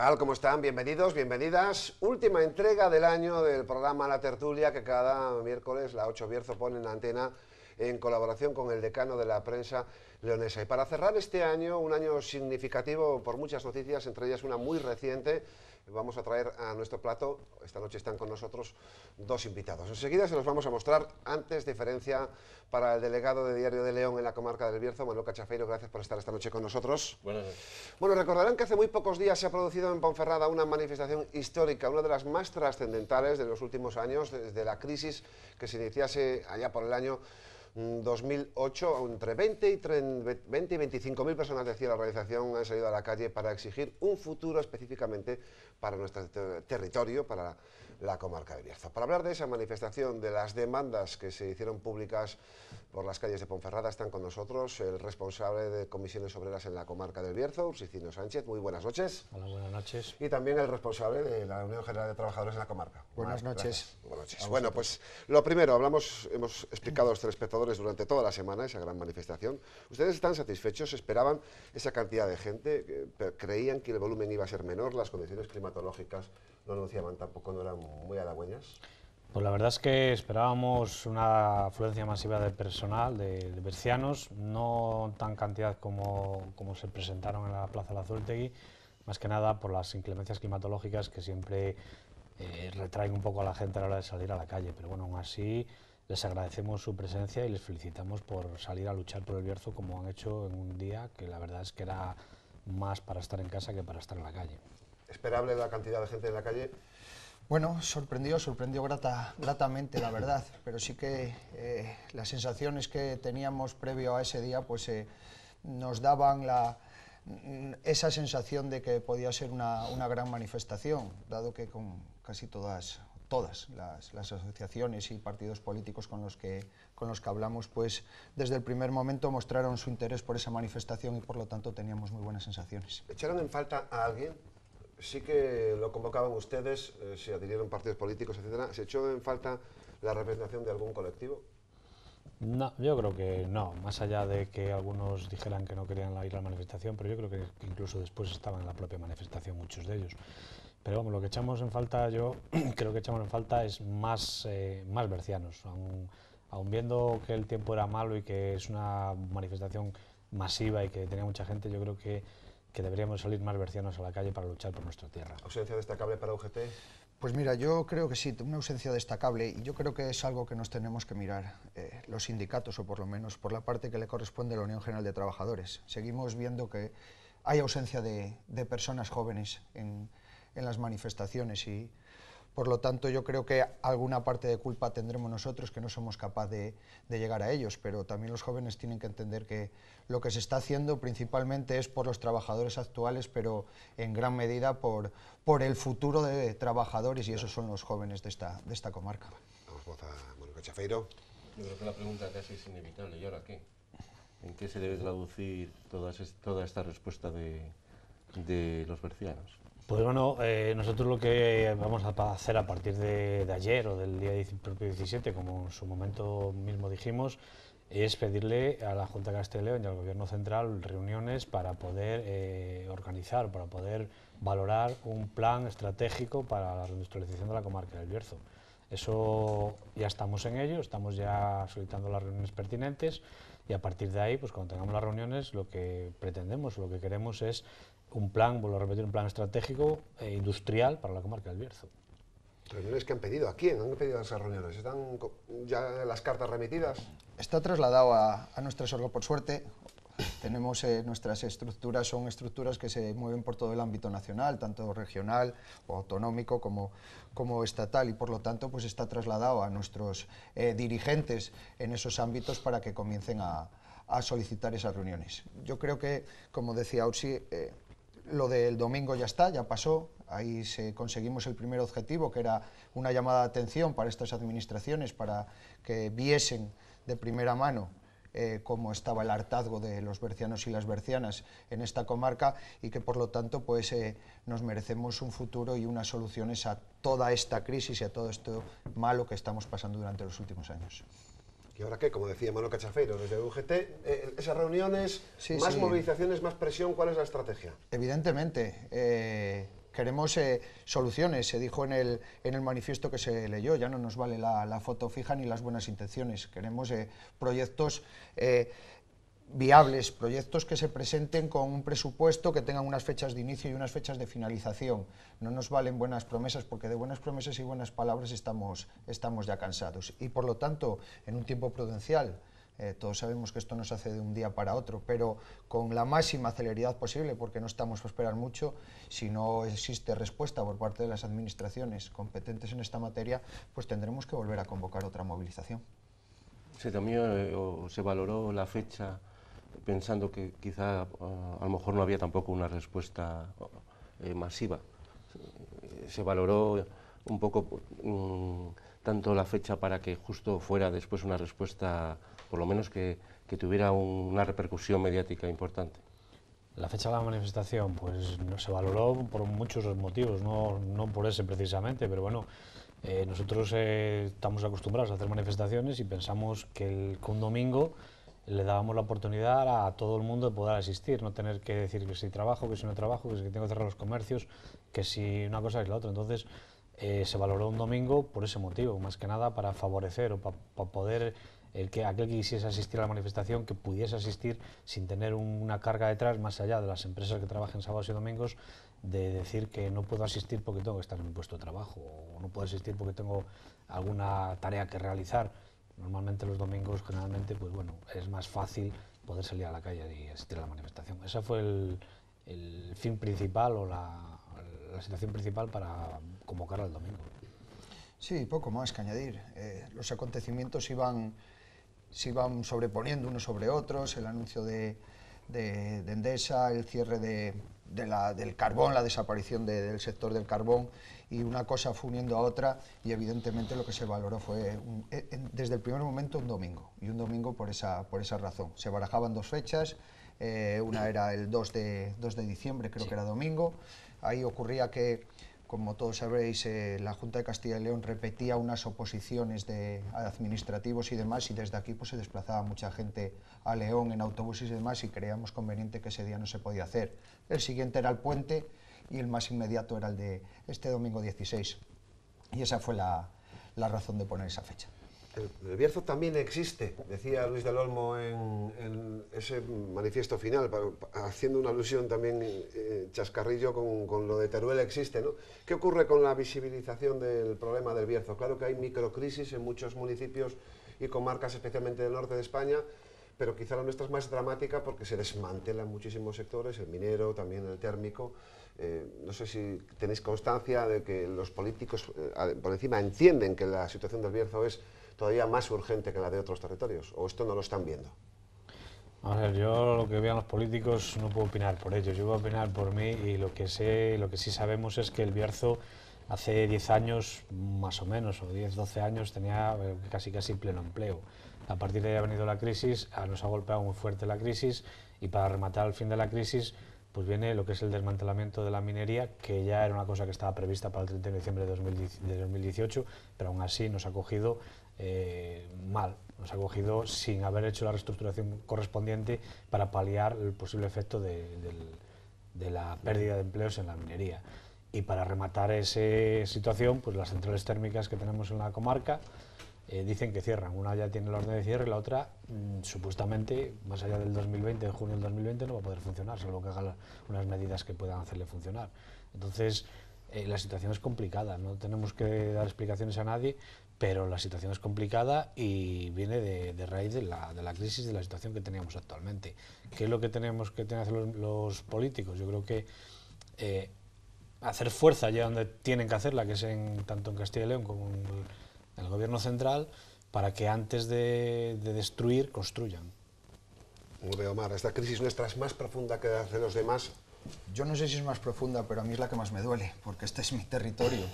tal? ¿Cómo están? Bienvenidos, bienvenidas. Última entrega del año del programa La Tertulia que cada miércoles la 8 Bierzo pone en la antena en colaboración con el decano de la prensa leonesa. Y para cerrar este año, un año significativo por muchas noticias, entre ellas una muy reciente, vamos a traer a nuestro plato, esta noche están con nosotros dos invitados. Enseguida se los vamos a mostrar. Antes, diferencia para el delegado de Diario de León en la comarca del Bierzo, Manuel Cachafeiro, gracias por estar esta noche con nosotros. Buenas noches. Bueno, recordarán que hace muy pocos días se ha producido en Ponferrada una manifestación histórica, una de las más trascendentales de los últimos años, desde la crisis que se iniciase allá por el año 2008, entre 20 y 25.000 personas, decía la organización, han salido a la calle para exigir un futuro específicamente para nuestro territorio, para la comarca del Bierzo. Para hablar de esa manifestación, de las demandas que se hicieron públicas por las calles de Ponferrada, están con nosotros el responsable de comisiones obreras en la comarca del Bierzo, Ursicino Sánchez. Muy buenas noches. Hola, buenas noches. Y también el responsable de la Unión General de Trabajadores en la comarca. Buenas noches. Buenas noches. Bueno, pues lo primero, hemos explicado a los telespectadores durante toda la semana esa gran manifestación. ¿Ustedes están satisfechos? ¿Esperaban esa cantidad de gente? ¿Creían que el volumen iba a ser menor? ¿Las condiciones climatológicas no anunciaban tampoco, no eran muy halagüeñas? Pues la verdad es que esperábamos una afluencia masiva de personal, de bercianos, no tan cantidad como se presentaron en la Plaza Lazurtegui, más que nada por las inclemencias climatológicas que siempre retraen un poco a la gente a la hora de salir a la calle. Pero bueno, aún así les agradecemos su presencia y les felicitamos por salir a luchar por el Bierzo como han hecho en un día que la verdad es que era más para estar en casa que para estar en la calle. ¿Esperable la cantidad de gente en la calle? Bueno, sorprendió gratamente, la verdad, pero sí que las sensaciones que teníamos previo a ese día pues nos daban esa sensación de que podía ser una gran manifestación, dado que con casi todas las asociaciones y partidos políticos con los que hablamos, pues desde el primer momento mostraron su interés por esa manifestación y por lo tanto teníamos muy buenas sensaciones. ¿Echaron en falta a alguien? Sí que lo convocaban ustedes, se adhirieron partidos políticos, etcétera. ¿Se echó en falta la representación de algún colectivo? No, yo creo que no, más allá de que algunos dijeran que no querían ir a la manifestación, pero yo creo que incluso después estaban en la propia manifestación muchos de ellos. Pero vamos, lo que echamos en falta, yo creo que echamos en falta es más bercianos, aun viendo que el tiempo era malo y que es una manifestación masiva y que tenía mucha gente, yo creo que deberíamos salir más bercianos a la calle para luchar por nuestra tierra. ¿Ausencia destacable para UGT? Pues mira, yo creo que sí, una ausencia destacable, y yo creo que es algo que nos tenemos que mirar los sindicatos, o por lo menos por la parte que le corresponde a la Unión General de Trabajadores. Seguimos viendo que hay ausencia de personas jóvenes en las manifestaciones y por lo tanto yo creo que alguna parte de culpa tendremos nosotros que no somos capaces de llegar a ellos, pero también los jóvenes tienen que entender que lo que se está haciendo principalmente es por los trabajadores actuales, pero en gran medida por el futuro de trabajadores, y esos son los jóvenes de esta comarca. Vamos a Manuel Cachafeiro. Yo creo que la pregunta casi es inevitable. ¿Y ahora qué? ¿En qué se debe traducir toda esta respuesta de los bercianos? Pues bueno, nosotros lo que vamos a hacer a partir de ayer o del día propio 17, como en su momento mismo dijimos, es pedirle a la Junta de Castilla y León y al Gobierno Central reuniones para poder organizar, para poder valorar un plan estratégico para la reindustrialización de la comarca del Bierzo. Eso ya estamos en ello, estamos ya solicitando las reuniones pertinentes y a partir de ahí, pues cuando tengamos las reuniones, lo que pretendemos, lo que queremos es un plan, vuelvo a repetir, un plan estratégico e industrial para la comarca del Bierzo. ¿Reuniones que han pedido? ¿A quién han pedido esas reuniones? ¿Están ya las cartas remitidas? Está trasladado a nuestras órganos, por suerte. Tenemos nuestras estructuras, son estructuras que se mueven por todo el ámbito nacional, tanto regional o autonómico como estatal, y por lo tanto pues está trasladado a nuestros dirigentes en esos ámbitos para que comiencen a solicitar esas reuniones. Yo creo que, como decía Ursi, lo del domingo ya está, ya pasó, ahí conseguimos el primer objetivo, que era una llamada de atención para estas administraciones, para que viesen de primera mano cómo estaba el hartazgo de los bercianos y las bercianas en esta comarca y que por lo tanto pues nos merecemos un futuro y unas soluciones a toda esta crisis y a todo esto malo que estamos pasando durante los últimos años. ¿Y ahora qué? Como decía Manuel Cachafeiro, desde UGT, esas reuniones, sí, más sí. movilizaciones, más presión, ¿cuál es la estrategia? Evidentemente, Queremos soluciones, se dijo en el manifiesto que se leyó, ya no nos vale la foto fija ni las buenas intenciones, queremos proyectos viables, proyectos que se presenten con un presupuesto que tengan unas fechas de inicio y unas fechas de finalización. No nos valen buenas promesas, porque de buenas promesas y buenas palabras estamos ya cansados. Y por lo tanto, en un tiempo prudencial, todos sabemos que esto no se hace de un día para otro, pero con la máxima celeridad posible, porque no estamos a esperar mucho. Si no existe respuesta por parte de las administraciones competentes en esta materia, pues tendremos que volver a convocar otra movilización. Sí, también se valoró la fecha pensando que quizá a lo mejor no había tampoco una respuesta masiva. Se valoró un poco tanto la fecha para que justo fuera después una respuesta, por lo menos que tuviera una repercusión mediática importante. La fecha de la manifestación, pues no se valoró por muchos motivos, no por ese precisamente, pero bueno, nosotros estamos acostumbrados a hacer manifestaciones y pensamos que un domingo le dábamos la oportunidad a todo el mundo de poder asistir, no tener que decir que si trabajo, que si no trabajo, que si tengo que cerrar los comercios, que si una cosa es la otra. Entonces se valoró un domingo por ese motivo, más que nada para favorecer o para poder aquel que quisiese asistir a la manifestación, que pudiese asistir sin tener una carga detrás, más allá de las empresas que trabajan sábados y domingos, de decir que no puedo asistir porque tengo que estar en mi puesto de trabajo, o no puedo asistir porque tengo alguna tarea que realizar. Normalmente los domingos, generalmente, pues bueno, es más fácil poder salir a la calle y asistir a la manifestación. Ese fue el fin principal o la situación principal para convocar al domingo. Sí, poco más que añadir. Los acontecimientos se iban sobreponiendo unos sobre otros, el anuncio de Endesa, el cierre del carbón, la desaparición del sector del carbón, y una cosa fue uniendo a otra, y evidentemente lo que se valoró fue desde el primer momento un domingo, y un domingo por esa razón. Se barajaban dos fechas, una era el 2 de diciembre, creo que era domingo. Ahí ocurría que, como todos sabréis, la Junta de Castilla y León repetía unas oposiciones administrativos y demás, y desde aquí pues se desplazaba mucha gente a León en autobuses y demás, y creíamos conveniente que ese día no se podía hacer. El siguiente era el puente y el más inmediato era el de este domingo 16. Y esa fue la razón de poner esa fecha. El Bierzo también existe, decía Luis del Olmo en ese manifiesto final, haciendo una alusión también chascarrillo con lo de Teruel existe, ¿no? ¿Qué ocurre con la visibilización del problema del Bierzo? Claro que hay microcrisis en muchos municipios y comarcas, especialmente del norte de España, pero quizá la nuestra es más dramática porque se desmantelan muchísimos sectores, el minero, también el térmico. No sé si tenéis constancia de que los políticos por encima entienden que la situación del Bierzo es todavía más urgente que la de otros territorios, o esto no lo están viendo. A ver, yo lo que vean los políticos no puedo opinar por ellos, yo voy a opinar por mí, y lo que sí sabemos es que el Bierzo hace 10 años, más o menos, o 10, 12 años, tenía casi pleno empleo. A partir de ahí ha venido la crisis, nos ha golpeado muy fuerte la crisis, y para rematar el fin de la crisis, pues viene lo que es el desmantelamiento de la minería, que ya era una cosa que estaba prevista para el 30 de diciembre de 2018, pero aún así nos ha cogido mal, nos ha cogido sin haber hecho la reestructuración correspondiente para paliar el posible efecto de la pérdida de empleos en la minería. Y para rematar esa situación, pues las centrales térmicas que tenemos en la comarca dicen que cierran. Una ya tiene la orden de cierre y la otra, supuestamente, más allá del 2020, de junio del 2020, no va a poder funcionar, salvo que haga unas medidas que puedan hacerle funcionar. Entonces, la situación es complicada, no tenemos que dar explicaciones a nadie, pero la situación es complicada y viene de raíz de la crisis, de la situación que teníamos actualmente. ¿Qué es lo que tenemos que hacer los políticos? Yo creo que hacer fuerza allá donde tienen que hacerla, que es tanto en Castilla y León como en el gobierno central, para que antes de destruir, construyan. Como veo, Omar, esta crisis nuestra es más profunda que la de los demás. Yo no sé si es más profunda, pero a mí es la que más me duele, porque este es mi territorio,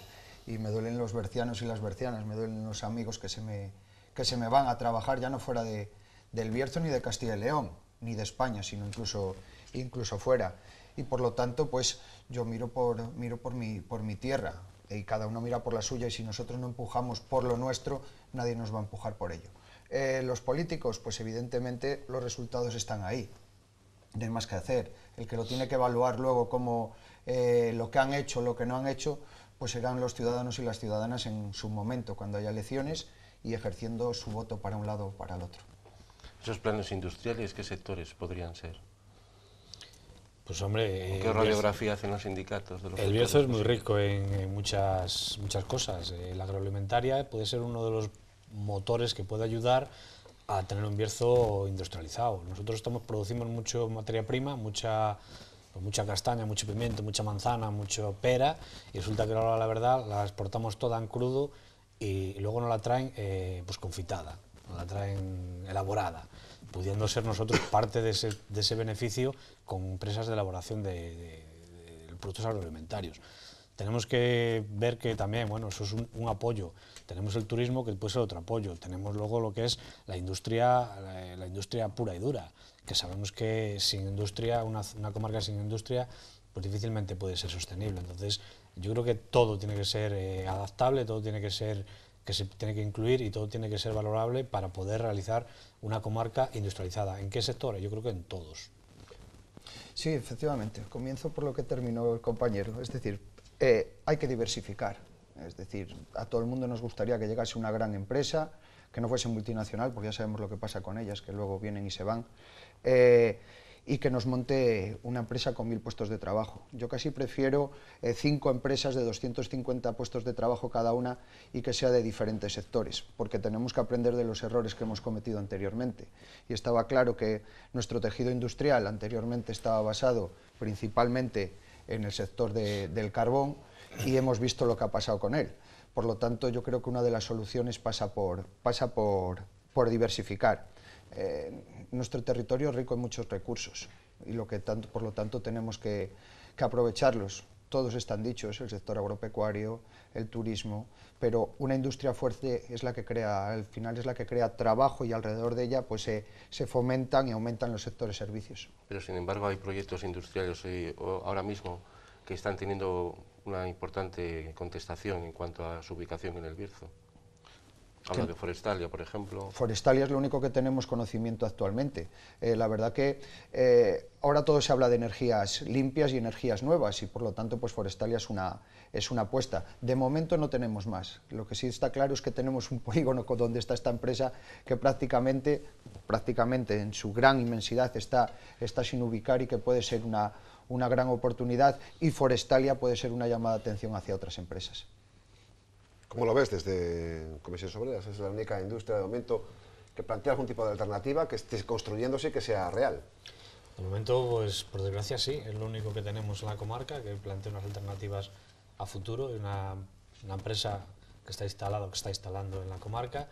y me duelen los bercianos y las bercianas, me duelen los amigos que se me van a trabajar, ya no fuera del Bierzo ni de Castilla y León, ni de España, sino incluso fuera. Y por lo tanto, pues yo miro por mi tierra, y cada uno mira por la suya, y si nosotros no empujamos por lo nuestro, nadie nos va a empujar por ello. Los políticos, pues evidentemente los resultados están ahí, no hay más que hacer. El que lo tiene que evaluar luego como lo que han hecho, lo que no han hecho, pues serán los ciudadanos y las ciudadanas en su momento, cuando haya elecciones, y ejerciendo su voto para un lado o para el otro. ¿Esos planes industriales qué sectores podrían ser? Pues hombre... ¿Qué radiografía hacen los sindicatos? De los el Bierzo es muy rico en muchas cosas. La agroalimentaria puede ser uno de los motores que puede ayudar a tener un Bierzo industrializado. Nosotros producimos mucho materia prima, mucha castaña, mucho pimiento, mucha manzana, mucho pera, y resulta que ahora la verdad la exportamos toda en crudo y luego nos la traen pues confitada, nos la traen elaborada, pudiendo ser nosotros parte de ese beneficio con empresas de elaboración de productos agroalimentarios. Tenemos que ver que también, bueno, eso es un apoyo. Tenemos el turismo, que puede ser otro apoyo. Tenemos luego lo que es la industria pura y dura, que sabemos que sin industria, una comarca sin industria, pues difícilmente puede ser sostenible. Entonces, yo creo que todo tiene que ser adaptable, todo tiene que ser, que se tiene que incluir y todo tiene que ser valorable para poder realizar una comarca industrializada. ¿En qué sectores? Yo creo que en todos. Sí, efectivamente. Comienzo por lo que terminó el compañero. Es decir, hay que diversificar. Es decir, a todo el mundo nos gustaría que llegase una gran empresa, que no fuese multinacional, porque ya sabemos lo que pasa con ellas, que luego vienen y se van, y que nos monte una empresa con 1000 puestos de trabajo. Yo casi prefiero 5 empresas de 250 puestos de trabajo cada una y que sea de diferentes sectores, porque tenemos que aprender de los errores que hemos cometido anteriormente. Y estaba claro que nuestro tejido industrial anteriormente estaba basado principalmente en el sector del carbón, y hemos visto lo que ha pasado con él. Por lo tanto, yo creo que una de las soluciones pasa por diversificar. Nuestro territorio es rico en muchos recursos y por lo tanto tenemos que aprovecharlos. Todos están dichos, el sector agropecuario, el turismo, pero una industria fuerte es la que crea, al final es la que crea trabajo, y alrededor de ella pues se fomentan y aumentan los sectores servicios. Pero sin embargo hay proyectos industriales ahora mismo que están teniendo una importante contestación en cuanto a su ubicación en el Bierzo. Habla de Forestalia, por ejemplo. Forestalia es lo único que tenemos conocimiento actualmente. La verdad que ahora todo se habla de energías limpias y energías nuevas, y por lo tanto pues Forestalia es una apuesta. De momento no tenemos más. Lo que sí está claro es que tenemos un polígono donde está esta empresa que prácticamente en su gran inmensidad está sin ubicar, y que puede ser una gran oportunidad, y Forestalia puede ser una llamada de atención hacia otras empresas. ¿Cómo lo ves desde Comisiones Obreras? Es la única industria de momento que plantea algún tipo de alternativa que esté construyéndose y que sea real. De momento, pues por desgracia sí, es lo único que tenemos en la comarca, que plantea unas alternativas a futuro, una empresa que está instalada, que está instalando en la comarca.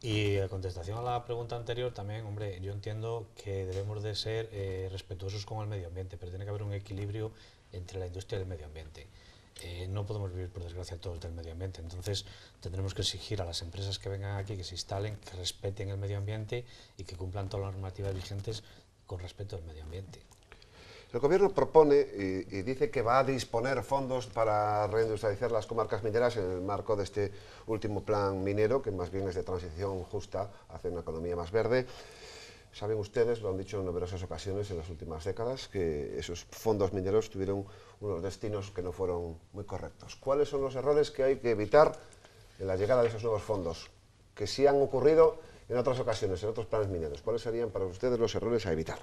Y en contestación a la pregunta anterior también, hombre, yo entiendo que debemos de ser respetuosos con el medio ambiente, pero tiene que haber un equilibrio entre la industria y el medio ambiente. No podemos vivir, por desgracia, todos del medio ambiente, entonces tendremos que exigir a las empresas que vengan aquí, que se instalen, que respeten el medio ambiente y que cumplan todas las normativas vigentes con respecto al medio ambiente. El Gobierno propone y dice que va a disponer fondos para reindustrializar las comarcas mineras en el marco de este último plan minero, que más bien es de transición justa hacia una economía más verde. Saben ustedes, lo han dicho en numerosas ocasiones en las últimas décadas, que esos fondos mineros tuvieron unos destinos que no fueron muy correctos. ¿Cuáles son los errores que hay que evitar en la llegada de esos nuevos fondos, que sí han ocurrido en otras ocasiones, en otros planes mineros? ¿Cuáles serían para ustedes los errores a evitar?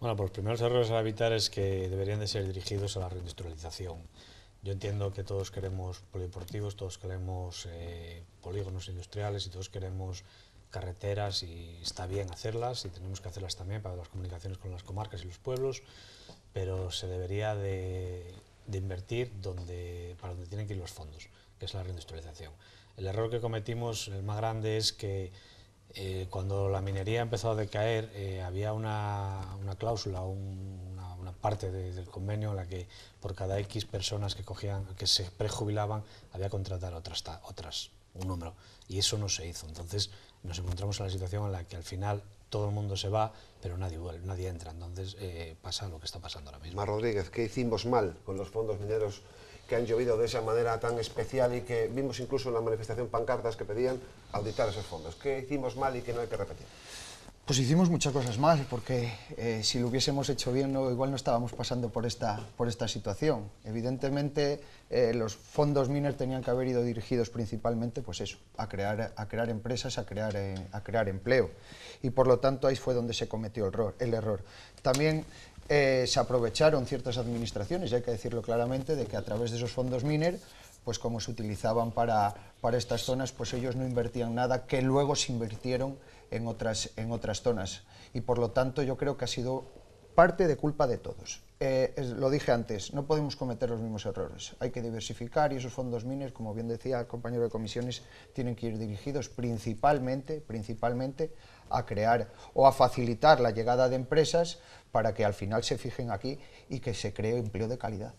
Bueno, pues los primeros errores a evitar es que deberían de ser dirigidos a la reindustrialización. Yo entiendo que todos queremos polideportivos, todos queremos polígonos industriales y todos queremos carreteras, y está bien hacerlas y tenemos que hacerlas también para las comunicaciones con las comarcas y los pueblos, pero se debería de invertir para donde tienen que ir los fondos, que es la reindustrialización. El error que cometimos, el más grande, es que cuando la minería empezó a decaer había una cláusula, una parte del convenio en la que por cada X personas que se prejubilaban había que contratar otras, un número, y eso no se hizo. Entonces nos encontramos en la situación en la que al final todo el mundo se va, pero nadie entra. Entonces pasa lo que está pasando ahora mismo. Mar Rodríguez, ¿qué hicimos mal con los fondos mineros que han llovido de esa manera tan especial y que vimos incluso en la manifestación pancartas que pedían auditar esos fondos? ¿Qué hicimos mal y que no hay que repetir? Pues hicimos muchas cosas más, porque si lo hubiésemos hecho bien, igual no estábamos pasando por esta situación. Evidentemente, los fondos Miner tenían que haber ido dirigidos principalmente, pues eso, a crear empresas, a crear empleo. Y por lo tanto, ahí fue donde se cometió el error. También se aprovecharon ciertas administraciones, y hay que decirlo claramente, de que a través de esos fondos Miner, pues como se utilizaban para estas zonas, pues ellos no invertían nada que luego se invirtieron en otras zonas. Y por lo tanto yo creo que ha sido parte de culpa de todos. Lo dije antes, no podemos cometer los mismos errores. Hay que diversificar y esos fondos Miner, como bien decía el compañero de comisiones, tienen que ir dirigidos principalmente a crear o a facilitar la llegada de empresas para que al final se fijen aquí y que se cree empleo de calidad.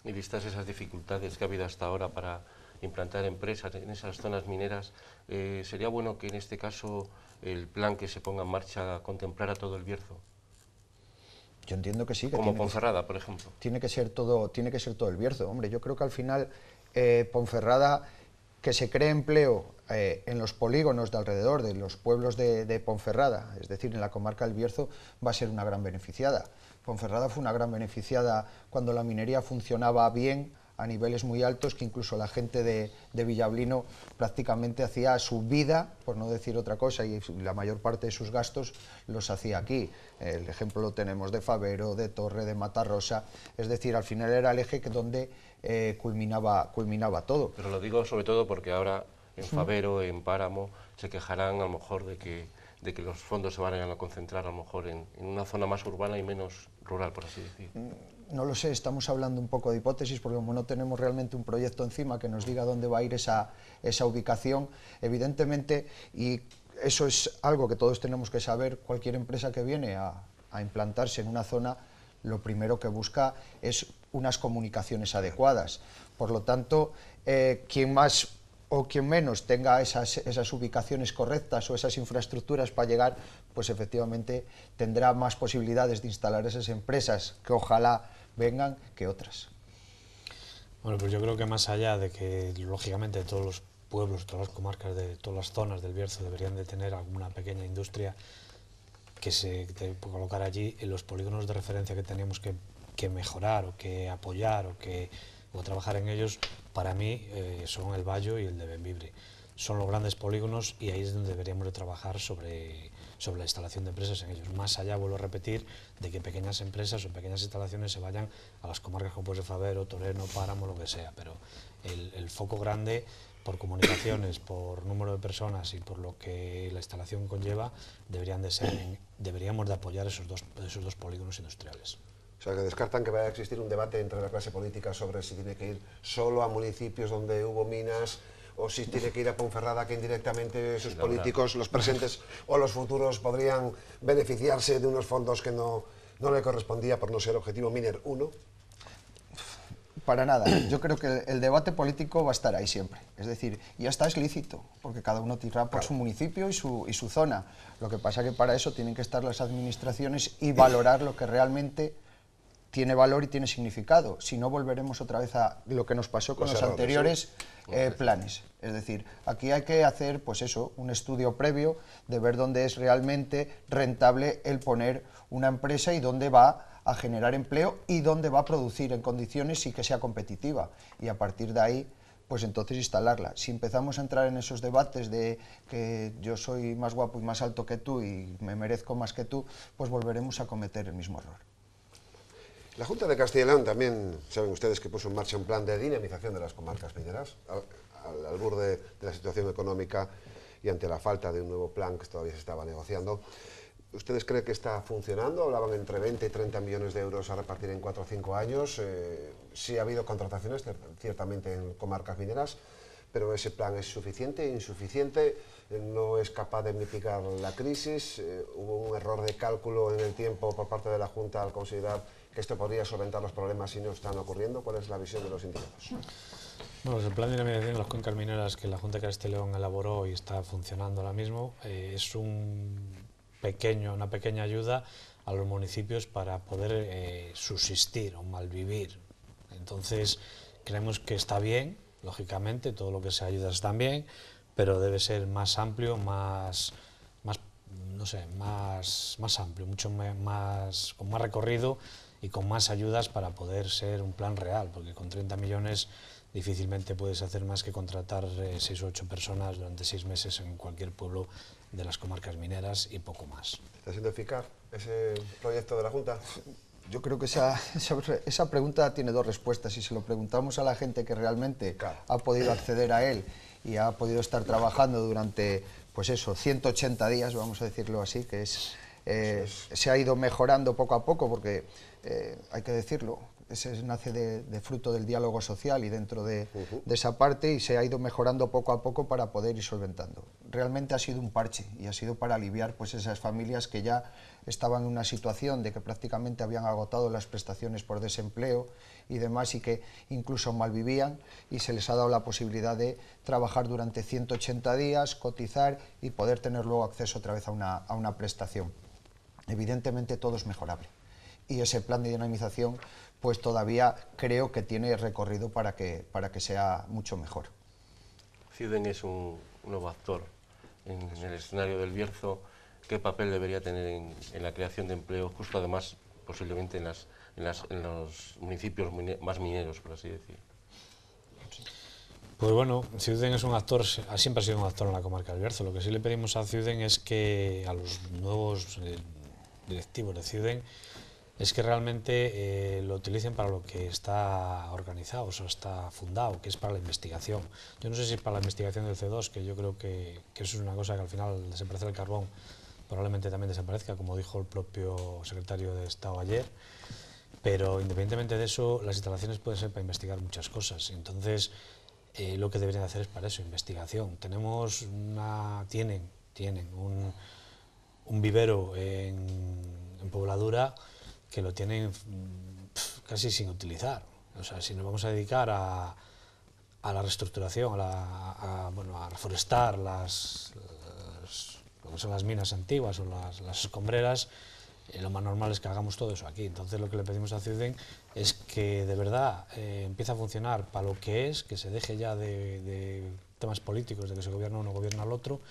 Y vistas esas dificultades que ha habido hasta ahora para implantar empresas en esas zonas mineras, sería bueno que en este caso el plan que se ponga en marcha contemplara todo el Bierzo. Yo entiendo que sí. Que como Ponferrada, por ejemplo. Tiene que ser todo el Bierzo. Hombre, yo creo que al final Ponferrada, que se cree empleo en los polígonos de alrededor de los pueblos de Ponferrada, es decir, en la comarca del Bierzo, va a ser una gran beneficiada. Ponferrada fue una gran beneficiada cuando la minería funcionaba bien, a niveles muy altos, que incluso la gente de Villablino prácticamente hacía su vida, por no decir otra cosa, y la mayor parte de sus gastos los hacía aquí. El ejemplo lo tenemos de Favero, de Torre, de Matarrosa, es decir, al final era el eje donde culminaba todo. Pero lo digo sobre todo porque ahora en Favero, en Páramo, se quejarán a lo mejor de que los fondos se vayan a concentrar a lo mejor en una zona más urbana y menos rural, por así decir. No lo sé, estamos hablando un poco de hipótesis, porque como no tenemos realmente un proyecto encima que nos diga dónde va a ir esa ubicación, evidentemente, y eso es algo que todos tenemos que saber, cualquier empresa que viene a implantarse en una zona, lo primero que busca es unas comunicaciones adecuadas. Por lo tanto, quien más o quien menos tenga esas ubicaciones correctas o esas infraestructuras para llegar, pues efectivamente tendrá más posibilidades de instalar esas empresas, que ojalá vengan, que otras. Bueno, pues yo creo que más allá de que, lógicamente, todos los pueblos, todas las comarcas, de todas las zonas del Bierzo deberían de tener alguna pequeña industria que se colocar allí, en los polígonos de referencia que tenemos que mejorar o que apoyar o trabajar en ellos, para mí son el Bayo y el de Bembibre. Son los grandes polígonos y ahí es donde deberíamos de trabajar sobre la instalación de empresas en ellos. Más allá, vuelvo a repetir, de que pequeñas empresas o pequeñas instalaciones se vayan a las comarcas como puede ser Favero, Toreno, Páramo, lo que sea, pero el foco grande, por comunicaciones, por número de personas y por lo que la instalación conlleva, deberíamos de apoyar esos dos polígonos industriales. O sea, que descartan que vaya a existir un debate entre la clase política sobre si tiene que ir solo a municipios donde hubo minas o si tiene que ir a Ponferrada, que indirectamente sus políticos, los presentes o los futuros, podrían beneficiarse de unos fondos que no le correspondía por no ser objetivo Miner 1. Para nada. Yo creo que el debate político va a estar ahí siempre. Es decir, y hasta es lícito, porque cada uno tirará por su municipio y su zona. Lo que pasa es que para eso tienen que estar las administraciones y valorar lo que realmente tiene valor y tiene significado. Si no, volveremos otra vez a lo que nos pasó con los anteriores planes. Es decir, aquí hay que hacer, pues eso, un estudio previo de ver dónde es realmente rentable el poner una empresa y dónde va a generar empleo y dónde va a producir en condiciones y que sea competitiva. Y a partir de ahí, pues entonces instalarla. Si empezamos a entrar en esos debates de que yo soy más guapo y más alto que tú y me merezco más que tú, pues volveremos a cometer el mismo error. La Junta de Castilla y León también, saben ustedes, que puso en marcha un plan de dinamización de las comarcas mineras, al borde de la situación económica y ante la falta de un nuevo plan que todavía se estaba negociando. ¿Ustedes creen que está funcionando? Hablaban entre 20 y 30 millones de euros a repartir en 4 o 5 años. Sí ha habido contrataciones, ciertamente, en comarcas mineras, pero ese plan es suficiente, insuficiente, no es capaz de mitigar la crisis. Hubo un error de cálculo en el tiempo por parte de la Junta al considerar que esto podría solventar los problemas si no están ocurriendo. ¿Cuál es la visión de los sindicatos? Bueno, pues el plan de dinamización de las cuencas mineras que la Junta de Castilla y León elaboró y está funcionando ahora mismo es una pequeña ayuda a los municipios para poder subsistir o malvivir. Entonces, creemos que está bien, lógicamente, todo lo que sea ayudas está bien, pero debe ser más amplio, más no sé, más amplio, mucho más, con más recorrido y con más ayudas para poder ser un plan real, porque con 30 millones difícilmente puedes hacer más que contratar 6 o 8 personas durante 6 meses en cualquier pueblo de las comarcas mineras y poco más. ¿Está siendo eficaz ese proyecto de la Junta? Yo creo que esa pregunta tiene dos respuestas. Si se lo preguntamos a la gente que realmente ha podido acceder a él y ha podido estar trabajando durante, pues eso, 180 días, vamos a decirlo así, que se ha ido mejorando poco a poco, porque hay que decirlo, ese nace de fruto del diálogo social y dentro de esa parte, y se ha ido mejorando poco a poco para poder ir solventando. Realmente ha sido un parche y ha sido para aliviar pues esas familias que ya estaban en una situación de que prácticamente habían agotado las prestaciones por desempleo y demás, y que incluso malvivían, y se les ha dado la posibilidad de trabajar durante 180 días, cotizar y poder tener luego acceso otra vez a una prestación. Evidentemente todo es mejorable, y ese plan de dinamización pues todavía creo que tiene recorrido para que sea mucho mejor. Ciuden es un nuevo actor en el escenario del Bierzo. ¿Qué papel debería tener en la creación de empleo, justo además posiblemente en los municipios más mineros, por así decir? Pues bueno, Ciuden es un actor, siempre ha sido un actor en la comarca del Bierzo. Lo que sí le pedimos a Ciuden es que, a los nuevos directivos de Ciuden, es que realmente lo utilicen para lo que está organizado, o sea, está fundado, que es para la investigación. Yo no sé si es para la investigación del CO2, que yo creo que eso es una cosa que al final desaparecer el carbón probablemente también desaparezca, como dijo el propio secretario de Estado ayer, pero independientemente de eso, las instalaciones pueden ser para investigar muchas cosas. Entonces, lo que deberían hacer es para eso, investigación. Tienen un vivero en Pobladura que lo tienen casi sin utilizar. O sea, si nos vamos a dedicar a la reestructuración, a reforestar lo que son las minas antiguas o las escombreras, lo más normal es que hagamos todo eso aquí. Entonces lo que le pedimos a Ciuden es que de verdad empiece a funcionar para lo que es, que se deje ya de temas políticos, de que se gobierna uno o gobierna el otro,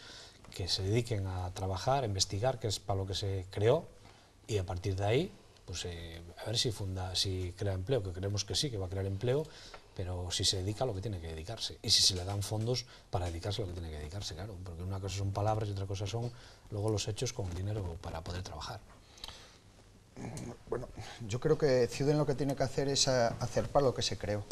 que se dediquen a trabajar, a investigar, que es para lo que se creó, y a partir de ahí pues a ver si crea empleo, que creemos que sí, que va a crear empleo, pero si se dedica a lo que tiene que dedicarse, y si se le dan fondos para dedicarse a lo que tiene que dedicarse, claro, porque una cosa son palabras y otra cosa son luego los hechos con dinero para poder trabajar. Bueno, yo creo que Ciuden lo que tiene que hacer es hacer para lo que se creó,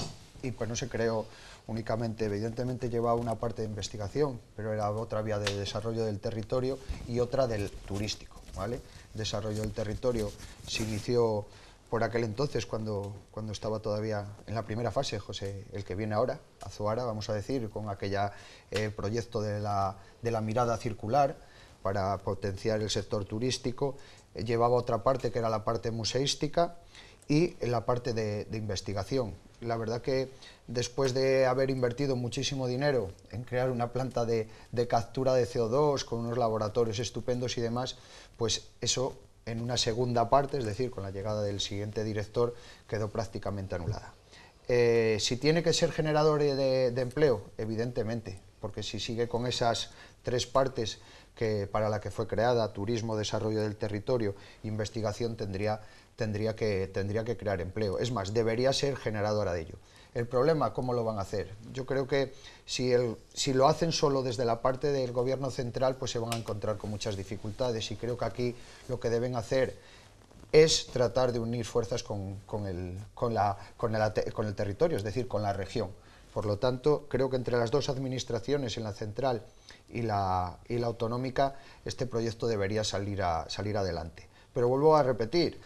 y pues no se creó únicamente, evidentemente llevaba una parte de investigación, pero era otra vía de desarrollo del territorio y otra del turístico, ¿vale? Desarrollo del territorio se inició por aquel entonces, cuando estaba todavía en la primera fase, José, el que viene ahora, Azuara, vamos a decir, con aquella proyecto de la mirada circular para potenciar el sector turístico. Llevaba otra parte que era la parte museística y la parte de investigación. La verdad que después de haber invertido muchísimo dinero en crear una planta de captura de CO2 con unos laboratorios estupendos y demás, pues eso en una segunda parte, es decir, con la llegada del siguiente director, quedó prácticamente anulada. Si tiene que ser generador de empleo, evidentemente, porque si sigue con esas tres partes para la que fue creada, turismo, desarrollo del territorio, investigación, tendría que crear empleo. Es más, debería ser generadora de ello. El problema, ¿cómo lo van a hacer? Yo creo que si lo hacen solo desde la parte del gobierno central, pues se van a encontrar con muchas dificultades, y creo que aquí lo que deben hacer es tratar de unir fuerzas con el territorio, es decir, con la región. Por lo tanto, creo que entre las dos administraciones, en la central y la autonómica, este proyecto debería salir adelante. Pero vuelvo a repetir,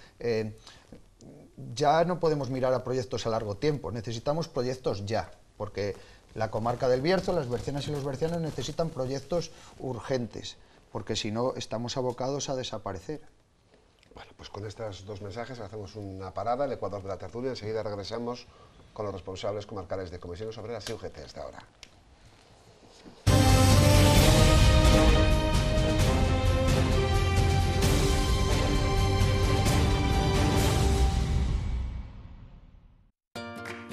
ya no podemos mirar a proyectos a largo tiempo, necesitamos proyectos ya, porque la comarca del Bierzo, las bercianas y los bercianos necesitan proyectos urgentes, porque si no estamos abocados a desaparecer. Bueno, pues con estos dos mensajes hacemos una parada, el Ecuador de la tertulia, enseguida regresamos con los responsables comarcales de Comisiones Obreras y UGT hasta ahora.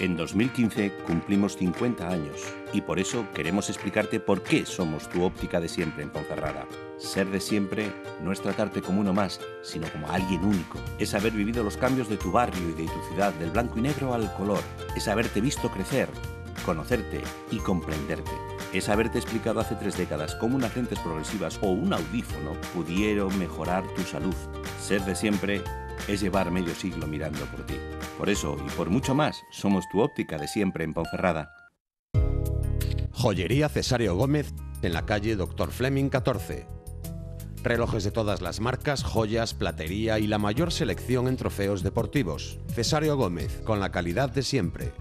En 2015 cumplimos 50 años y por eso queremos explicarte por qué somos tu óptica de siempre en Ponferrada. Ser de siempre no es tratarte como uno más, sino como alguien único. Es haber vivido los cambios de tu barrio y de tu ciudad, del blanco y negro al color. Es haberte visto crecer, conocerte y comprenderte. Es haberte explicado hace 3 décadas cómo unas lentes progresivas o un audífono pudieron mejorar tu salud. Ser de siempre es llevar medio siglo mirando por ti. Por eso y por mucho más, somos tu óptica de siempre en Ponferrada. Joyería Cesario Gómez en la calle Dr. Fleming 14. Relojes de todas las marcas, joyas, platería y la mayor selección en trofeos deportivos. Cesario Gómez, con la calidad de siempre.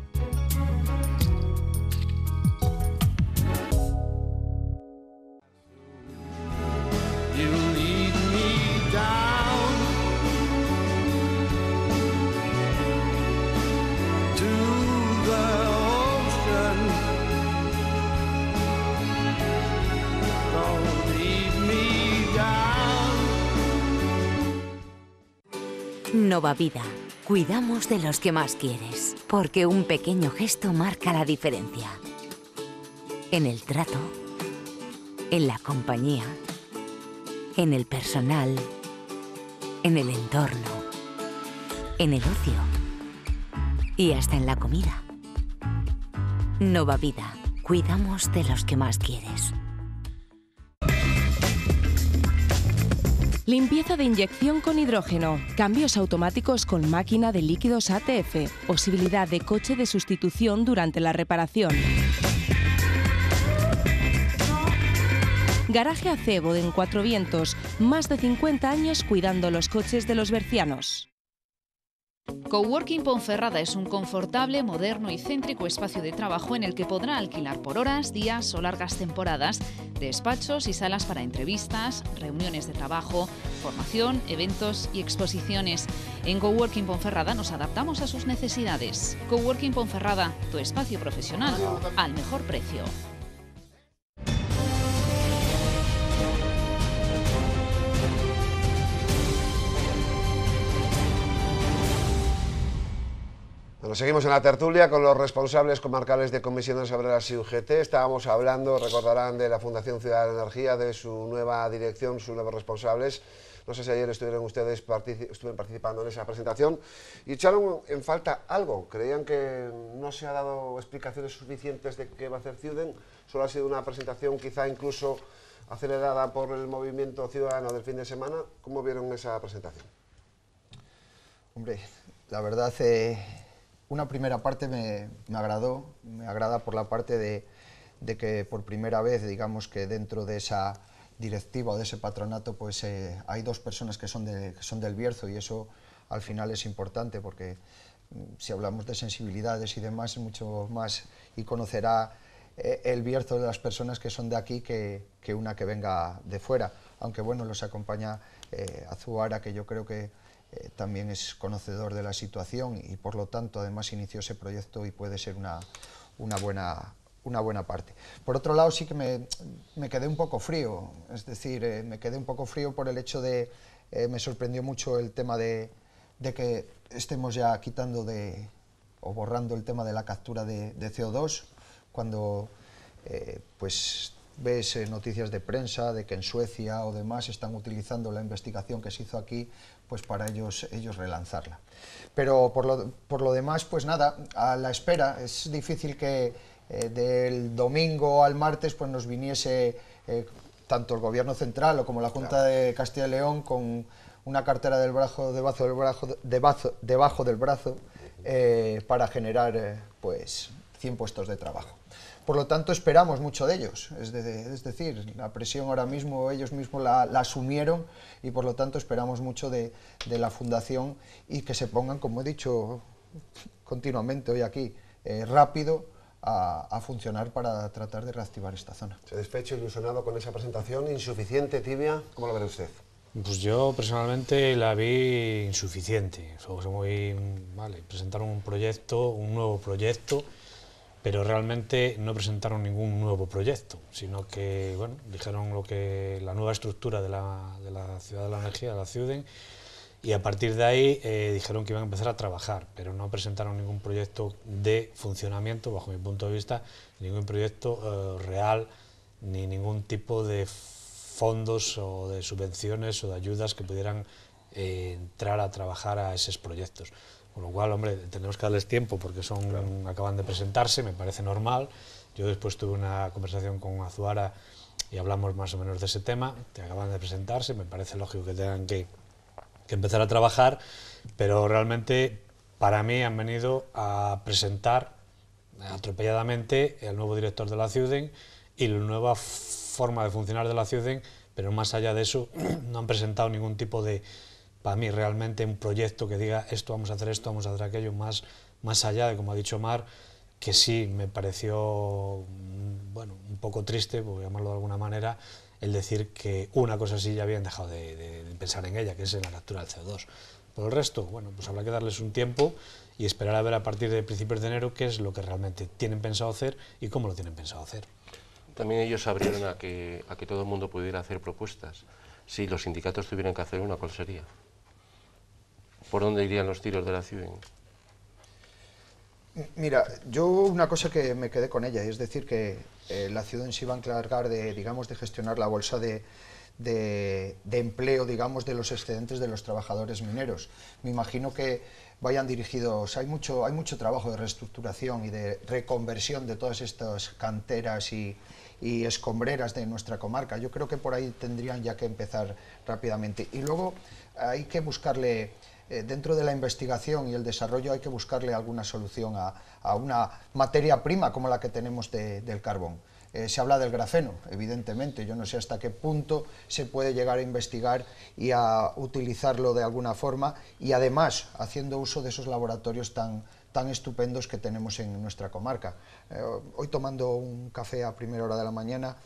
Nova Vida. Cuidamos de los que más quieres, porque un pequeño gesto marca la diferencia. En el trato, en la compañía, en el personal, en el entorno, en el ocio y hasta en la comida. Nova Vida. Cuidamos de los que más quieres. Limpieza de inyección con hidrógeno, cambios automáticos con máquina de líquidos ATF, posibilidad de coche de sustitución durante la reparación. Garaje Acebo en Cuatro Vientos, más de 50 años cuidando los coches de los bercianos. Coworking Ponferrada es un confortable, moderno y céntrico espacio de trabajo en el que podrá alquilar por horas, días o largas temporadas despachos y salas para entrevistas, reuniones de trabajo, formación, eventos y exposiciones. En Coworking Ponferrada nos adaptamos a sus necesidades. Coworking Ponferrada, tu espacio profesional al mejor precio. Bueno, seguimos en la tertulia con los responsables comarcales de comisiones obreras y UGT. Estábamos hablando, recordarán, de la Fundación Ciudad de la Energía, de su nueva dirección, sus nuevos responsables. No sé si ayer estuvieron ustedes participando en esa presentación y echaron en falta algo. ¿Creían que no se ha dado explicaciones suficientes de qué va a hacer Ciuden? Solo ha sido una presentación quizá incluso acelerada por el movimiento ciudadano del fin de semana. ¿Cómo vieron esa presentación? Hombre, la verdad... Una primera parte me agrada por la parte de que por primera vez, digamos que dentro de esa directiva o de ese patronato, pues hay 2 personas que son del Bierzo, y eso al final es importante porque si hablamos de sensibilidades y demás, mucho más y conocerá el Bierzo de las personas que son de aquí que una que venga de fuera, aunque bueno, los acompaña Azuara, que yo creo que también es conocedor de la situación y por lo tanto además inició ese proyecto y puede ser una buena parte. Por otro lado sí que me quedé un poco frío, es decir, me quedé un poco frío por el hecho de, me sorprendió mucho el tema de que estemos ya quitando o borrando el tema de la captura de CO2, cuando pues ves noticias de prensa de que en Suecia o demás están utilizando la investigación que se hizo aquí pues para ellos relanzarla. Pero por lo demás, pues nada, a la espera. Es difícil que del domingo al martes pues nos viniese tanto el Gobierno central o como la Junta de Castilla y León con una cartera debajo del brazo para generar pues 100 puestos de trabajo. Por lo tanto, esperamos mucho de ellos, es decir, la presión ahora mismo ellos mismos la asumieron y por lo tanto esperamos mucho de la Fundación y que se pongan, como he dicho continuamente hoy aquí, rápido a funcionar para tratar de reactivar esta zona. ¿Satisfecho, ilusionado con esa presentación? ¿Insuficiente, tibia? ¿Cómo lo ve usted? Pues yo personalmente la vi insuficiente. Presentaron un nuevo proyecto, pero realmente no presentaron ningún nuevo proyecto, sino que bueno, dijeron la nueva estructura de la Ciudad de la Energía, de la Ciuden, y a partir de ahí dijeron que iban a empezar a trabajar, pero no presentaron ningún proyecto de funcionamiento, bajo mi punto de vista, ningún proyecto real, ni ningún tipo de fondos o de subvenciones o de ayudas que pudieran entrar a trabajar a esos proyectos. Con lo cual, hombre, tenemos que darles tiempo porque acaban de presentarse, me parece normal. Yo después tuve una conversación con Azuara y hablamos más o menos de ese tema, que acaban de presentarse, me parece lógico que tengan que empezar a trabajar, pero realmente para mí han venido a presentar atropelladamente el nuevo director de la CIUDEN y la nueva forma de funcionar de la CIUDEN, pero más allá de eso no han presentado ningún tipo de, para mí realmente, un proyecto que diga esto vamos a hacer esto, vamos a hacer aquello, más allá de, como ha dicho Mar, que sí me pareció, bueno, un poco triste, por llamarlo de alguna manera, el decir que una cosa así ya habían dejado de pensar en ella, que es en la captura del CO2. Por el resto, bueno, pues habrá que darles un tiempo y esperar a ver a partir de principios de enero qué es lo que realmente tienen pensado hacer y cómo lo tienen pensado hacer. También ellos abrieron a que todo el mundo pudiera hacer propuestas. Si los sindicatos tuvieran que hacer una, ¿cuál sería? ¿Por dónde irían los tiros de la CIUDEN? Mira, yo una cosa que me quedé con ella, es decir, que la CIUDEN se iba a encargar de, digamos, de gestionar la bolsa de empleo, digamos, de los excedentes de los trabajadores mineros. Me imagino que vayan dirigidos, hay mucho trabajo de reestructuración y de reconversión de todas estas canteras y escombreras de nuestra comarca. Yo creo que por ahí tendrían ya que empezar rápidamente. Y luego hay que buscarle, dentro de la investigación y el desarrollo, hay que buscarle alguna solución a una materia prima como la que tenemos del carbón. Se habla del grafeno, evidentemente, yo no sé hasta qué punto se puede llegar a investigar y a utilizarlo de alguna forma, y además haciendo uso de esos laboratorios tan estupendos que tenemos en nuestra comarca. Hoy, tomando un café a primera hora de la mañana,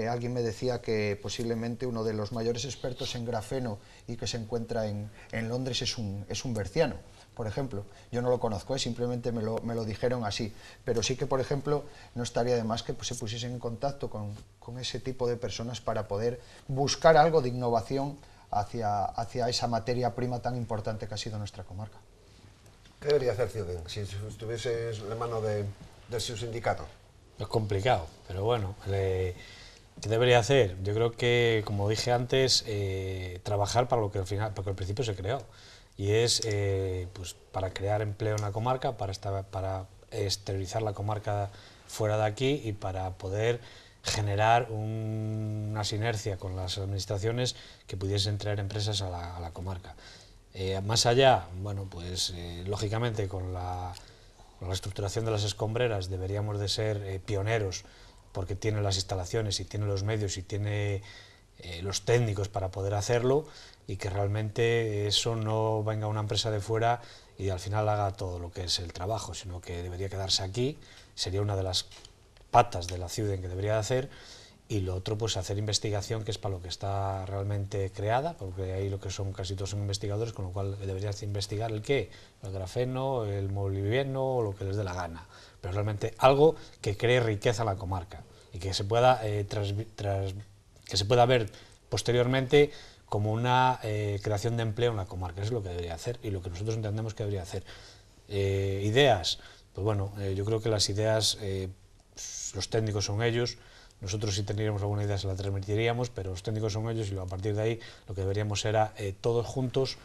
alguien me decía que posiblemente uno de los mayores expertos en grafeno y que se encuentra en Londres es un berciano, por ejemplo. Yo no lo conozco, simplemente me lo dijeron así, pero sí que, por ejemplo, no estaría de más que se pusiesen en contacto con ese tipo de personas para poder buscar algo de innovación hacia esa materia prima tan importante que ha sido nuestra comarca. ¿Qué debería hacer CIUDEN si estuviese en la mano de su sindicato? Es complicado, pero bueno, ¿qué debería hacer? Yo creo que, como dije antes, trabajar para lo que al final, porque al principio se creó, y es pues para crear empleo en la comarca, para exteriorizar la comarca fuera de aquí y para poder generar una sinergia con las administraciones que pudiesen traer empresas a la comarca. Más allá, bueno, pues lógicamente con la estructuración de las escombreras deberíamos de ser pioneros, porque tiene las instalaciones y tiene los medios y tiene los técnicos para poder hacerlo, y que realmente eso no venga una empresa de fuera y al final haga todo lo que es el trabajo, sino que debería quedarse aquí, sería una de las patas de la CIUDEN que debería de hacer. Y lo otro, pues hacer investigación, que es para lo que está realmente creada, porque ahí lo que son casi todos son investigadores, con lo cual deberías investigar el qué, el grafeno, el molibdeno, o lo que les dé la gana, pero realmente algo que cree riqueza en la comarca y que se pueda ver posteriormente como una creación de empleo en la comarca. Eso es lo que debería hacer y lo que nosotros entendemos que debería hacer. Ideas, pues bueno, yo creo que las ideas, los técnicos son ellos. Nosotros, si tendríamos alguna idea, se la transmitiríamos, pero los técnicos son ellos, y a partir de ahí lo que deberíamos era todos juntos,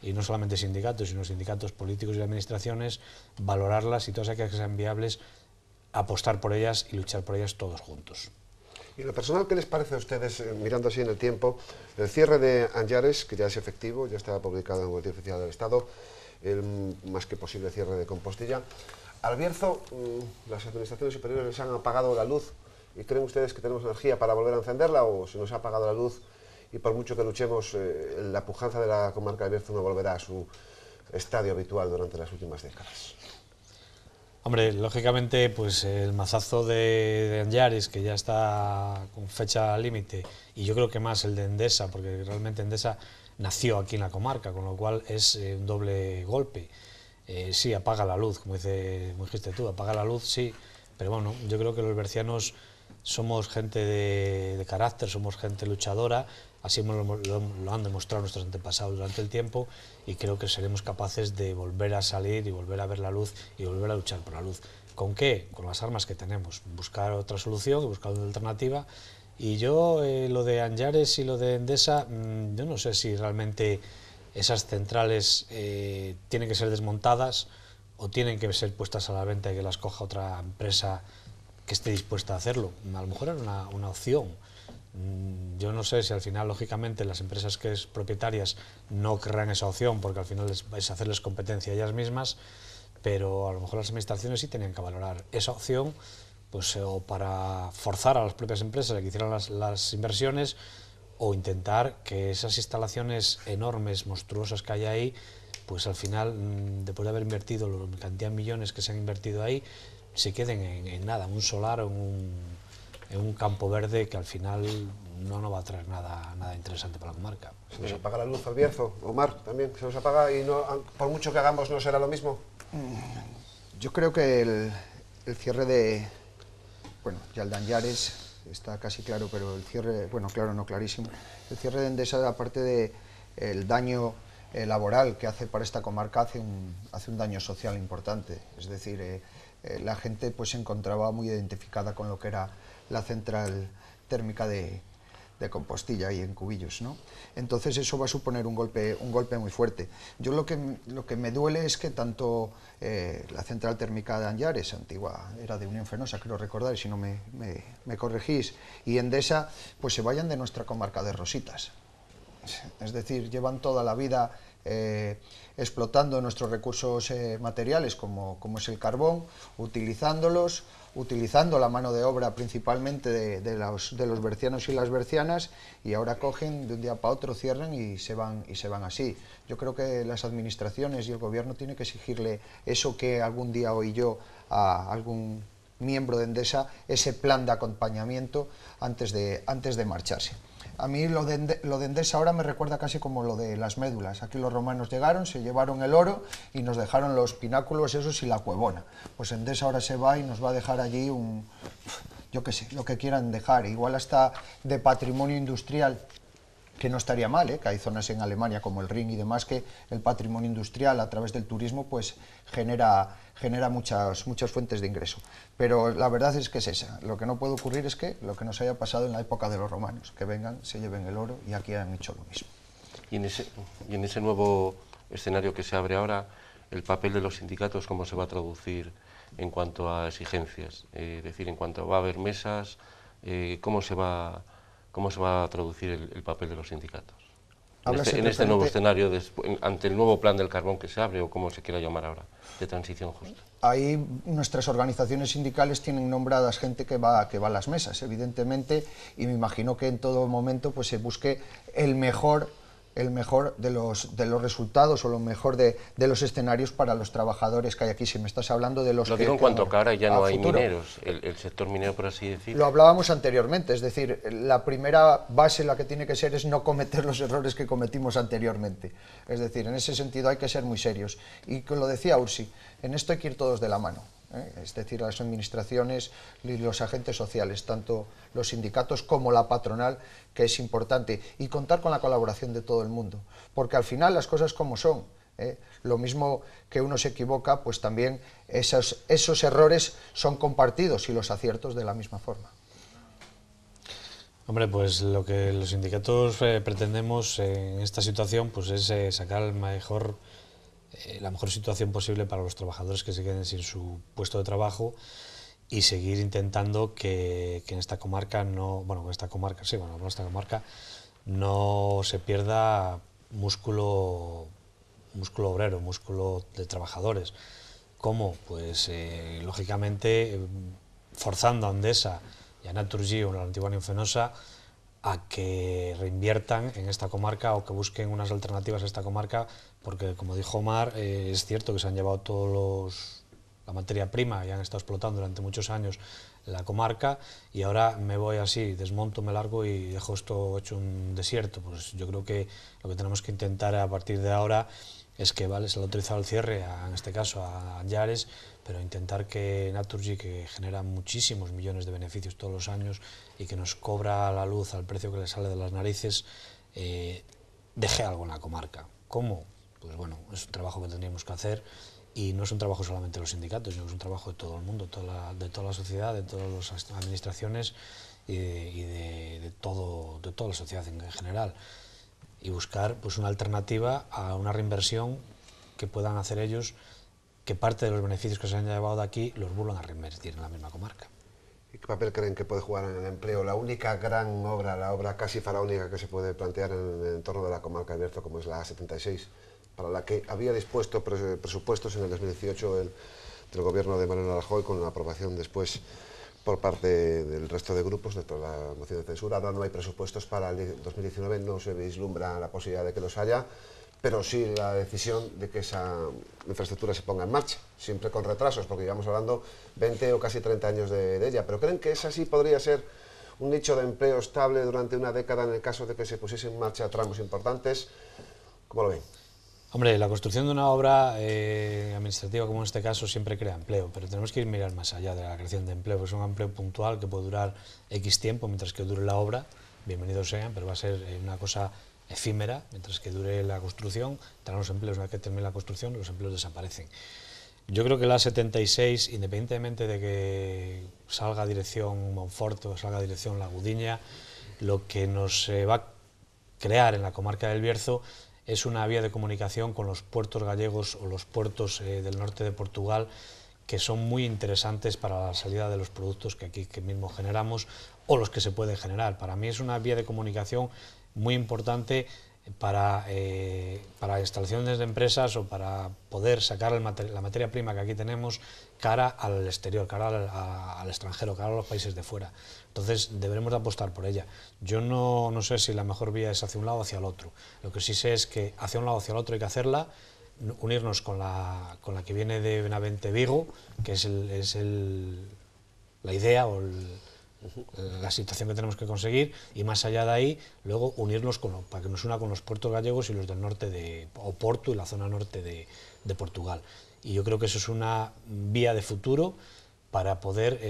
y no solamente sindicatos, sino sindicatos políticos y administraciones, valorarlas y todas aquellas que sean viables, apostar por ellas y luchar por ellas todos juntos. Y lo personal, ¿qué les parece a ustedes, mirando así en el tiempo, el cierre de Anllares, que ya es efectivo, ya está publicado en el Boletín Oficial del Estado, el más que posible cierre de Compostilla? Al Bierzo, las administraciones superiores les han apagado la luz. ¿Y creen ustedes que tenemos energía para volver a encenderla, o se nos ha apagado la luz y por mucho que luchemos, la pujanza de la comarca de Bierzo no volverá a su estadio habitual durante las últimas décadas? Hombre, lógicamente, pues el mazazo de Anllares, que ya está con fecha límite, y yo creo que más el de Endesa, porque realmente Endesa nació aquí en la comarca, con lo cual es un doble golpe. Sí, apaga la luz, como dijiste tú, apaga la luz, sí, pero bueno, yo creo que los bercianos somos gente de carácter, somos gente luchadora, así lo han demostrado nuestros antepasados durante el tiempo, y creo que seremos capaces de volver a salir y volver a ver la luz y volver a luchar por la luz. ¿Con qué? Con las armas que tenemos, buscar otra solución, buscar una alternativa. Y yo, lo de Anllares y lo de Endesa, yo no sé si realmente esas centrales tienen que ser desmontadas o tienen que ser puestas a la venta y que las coja otra empresa que esté dispuesta a hacerlo. A lo mejor era una opción. Yo no sé si al final, lógicamente, las empresas que es propietarias no querrán esa opción, porque al final es hacerles competencia a ellas mismas, pero a lo mejor las administraciones sí tenían que valorar esa opción, pues o para forzar a las propias empresas a que hicieran las inversiones, o intentar que esas instalaciones enormes, monstruosas que hay ahí, pues al final, después de haber invertido la cantidad de millones que se han invertido ahí, se queden en nada, en un solar o en un campo verde que al final no nos va a traer nada interesante para la comarca. ¿Se nos apaga la luz al Bierzo? Omar, también se nos apaga y no, por mucho que hagamos no será lo mismo. Yo creo que el cierre de, bueno, ya el de Anllares está casi claro, pero el cierre, bueno, claro, no clarísimo, el cierre de Endesa, aparte de el daño laboral que hace para esta comarca, hace un daño social importante. Es decir, la gente pues se encontraba muy identificada con lo que era la central térmica de Compostilla y en Cubillos, ¿no? Entonces eso va a suponer un golpe muy fuerte. Yo lo que me duele es que tanto la central térmica de Anllares, antigua era de Unión Fenosa, creo recordar, y si no me corregís, y Endesa, pues se vayan de nuestra comarca de Rositas. Es decir, llevan toda la vida explotando nuestros recursos materiales, como es el carbón, utilizando la mano de obra principalmente de los bercianos y las bercianas, y ahora cogen de un día para otro, cierran y se van así. Yo creo que las administraciones y el gobierno tienen que exigirle eso que algún día oí yo a algún miembro de Endesa, ese plan de acompañamiento antes de marcharse. A mí lo de Endesa ahora me recuerda casi como lo de las médulas. Aquí los romanos llegaron, se llevaron el oro y nos dejaron los pináculos esos y la cuevona. Pues Endesa ahora se va y nos va a dejar allí yo qué sé, lo que quieran dejar. Igual hasta de patrimonio industrial, que no estaría mal, que hay zonas en Alemania como el Rin y demás que el patrimonio industrial a través del turismo pues genera muchas fuentes de ingreso. Pero la verdad es que es esa. Lo que no puede ocurrir es que lo que nos haya pasado en la época de los romanos, que vengan, se lleven el oro, y aquí han hecho lo mismo. Y en ese nuevo escenario que se abre ahora, el papel de los sindicatos, ¿cómo se va a traducir en cuanto a exigencias? Es decir, en cuanto va a haber mesas, ¿cómo se va a traducir el papel de los sindicatos? En este nuevo escenario, ante el nuevo plan del carbón que se abre, o como se quiera llamar ahora, de transición justa. Ahí nuestras organizaciones sindicales tienen nombradas gente que va a las mesas, evidentemente, y me imagino que en todo momento pues se busque el mejor de los resultados, o lo mejor de los escenarios para los trabajadores que hay aquí. Si me estás hablando de los Lo digo en cuanto que ahora ya no hay mineros, el sector minero, por así decirlo. Lo hablábamos anteriormente, es decir, la primera base, la que tiene que ser, es no cometer los errores que cometimos anteriormente. Es decir, en ese sentido hay que ser muy serios. Y como lo decía Ursi, en esto hay que ir todos de la mano. Es decir, las administraciones y los agentes sociales, tanto los sindicatos como la patronal, que es importante, y contar con la colaboración de todo el mundo, porque al final las cosas como son, lo mismo que uno se equivoca, pues también esos errores son compartidos, y los aciertos de la misma forma. Hombre, pues lo que los sindicatos pretendemos en esta situación pues es sacar la mejor situación posible para los trabajadores que se queden sin su puesto de trabajo, y seguir intentando que en esta comarca no se pierda músculo obrero, músculo de trabajadores. ¿Cómo? Pues lógicamente forzando a Endesa y a Naturgy, o la antigua Unión Fenosa, a que reinviertan en esta comarca o que busquen unas alternativas a esta comarca, porque como dijo Omar, es cierto que se han llevado la materia prima y han estado explotando durante muchos años la comarca, y ahora me voy así, desmonto, me largo y dejo esto hecho un desierto. Pues yo creo que lo que tenemos que intentar a partir de ahora es que, vale, se le ha autorizado el cierre, en este caso a Anllares, pero intentar que Naturgy, que genera muchísimos millones de beneficios todos los años y que nos cobra la luz al precio que le sale de las narices, deje algo en la comarca. ¿Cómo? Pues bueno, es un trabajo que tendríamos que hacer, y no es un trabajo solamente de los sindicatos, sino que es un trabajo de todo el mundo, de toda la sociedad, de todas las administraciones y de toda la sociedad en general, y buscar pues una alternativa a una reinversión que puedan hacer ellos, que parte de los beneficios que se han llevado de aquí los vuelvan a reinvertir en la misma comarca. ¿Y qué papel creen que puede jugar en el empleo la única gran obra, la obra casi faraónica que se puede plantear en el entorno de la comarca del Bierzo, como es la A76, para la que había dispuesto presupuestos en el 2018 del gobierno de Mariano Rajoy, con la aprobación después por parte del resto de grupos de toda la moción de censura? Ahora no hay presupuestos para el 2019, no se vislumbra la posibilidad de que los haya, pero sí la decisión de que esa infraestructura se ponga en marcha, siempre con retrasos, porque llevamos hablando 20 o casi 30 años de ella. ¿Pero creen que esa sí podría ser un nicho de empleo estable durante una década en el caso de que se pusiese en marcha tramos importantes? ¿Cómo lo ven? Hombre, la construcción de una obra administrativa como en este caso siempre crea empleo, pero tenemos que ir mirar más allá de la creación de empleo, pues es un empleo puntual que puede durar X tiempo mientras que dure la obra, bienvenidos sean, pero va a ser una cosa efímera, mientras que dure la construcción, tendrán los empleos, una vez que termine la construcción, los empleos desaparecen. Yo creo que la 76, independientemente de que salga dirección Monforte o salga dirección La Gudiña, lo que nos va a crear en la comarca del Bierzo es una vía de comunicación con los puertos gallegos o los puertos del norte de Portugal, que son muy interesantes para la salida de los productos que aquí mismo generamos o los que se pueden generar. Para mí es una vía de comunicación muy importante para instalaciones de empresas o para poder sacar la materia prima que aquí tenemos cara al exterior, cara al extranjero, cara a los países de fuera. Entonces deberemos de apostar por ella. Yo no sé si la mejor vía es hacia un lado o hacia el otro. Lo que sí sé es que hacia un lado o hacia el otro hay que hacerla, unirnos con la que viene de Benavente Vigo, que es la idea o la situación que tenemos que conseguir, y más allá de ahí, luego unirnos para que nos una con los puertos gallegos y los del norte de Oporto y la zona norte de Portugal. Y yo creo que eso es una vía de futuro para poder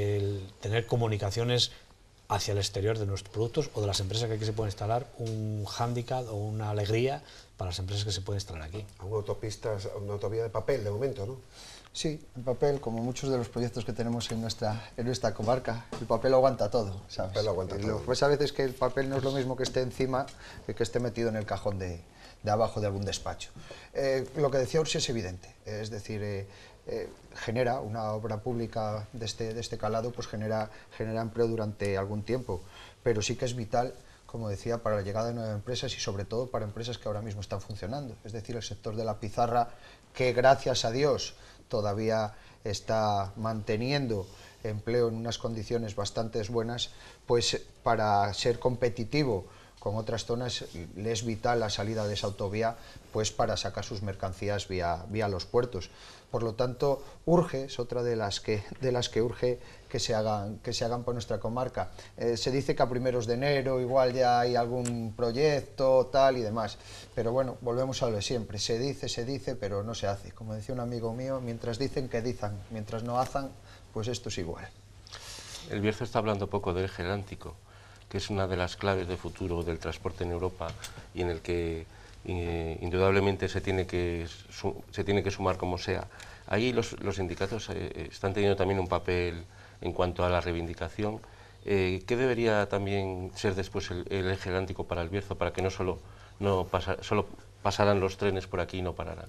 tener comunicaciones hacia el exterior de nuestros productos o de las empresas que aquí se pueden instalar, un hándicap o una alegría para las empresas que se pueden instalar aquí. Una autovía de papel de momento, ¿no? Sí, el papel, como muchos de los proyectos que tenemos en nuestra comarca, el papel aguanta todo, ¿sabes? El papel aguanta todo. Pues a veces que el papel no es lo mismo que esté encima que esté metido en el cajón de abajo de algún despacho. Lo que decía Ursi es evidente, es decir, genera una obra pública de este calado, pues genera empleo durante algún tiempo, pero sí que es vital, como decía, para la llegada de nuevas empresas y sobre todo para empresas que ahora mismo están funcionando, es decir, el sector de la pizarra, que gracias a Dios todavía está manteniendo empleo en unas condiciones bastante buenas, pues para ser competitivo con otras zonas le es vital la salida de esa autovía, pues para sacar sus mercancías vía los puertos. Por lo tanto, urge, es otra de las que urge que se hagan por nuestra comarca. Se dice que a primeros de enero igual ya hay algún proyecto, tal y demás, pero bueno, volvemos a lo de siempre, se dice, pero no se hace. Como decía un amigo mío, mientras dicen que dicen, mientras no hacen, pues esto es igual. El Bierzo está hablando poco del eje atlántico, que es una de las claves de futuro del transporte en Europa y en el que indudablemente se tiene que sumar como sea. Ahí los sindicatos están teniendo también un papel en cuanto a la reivindicación. ¿Qué debería también ser después el eje atlántico para el Bierzo, para que no solo pasaran los trenes por aquí y no pararan?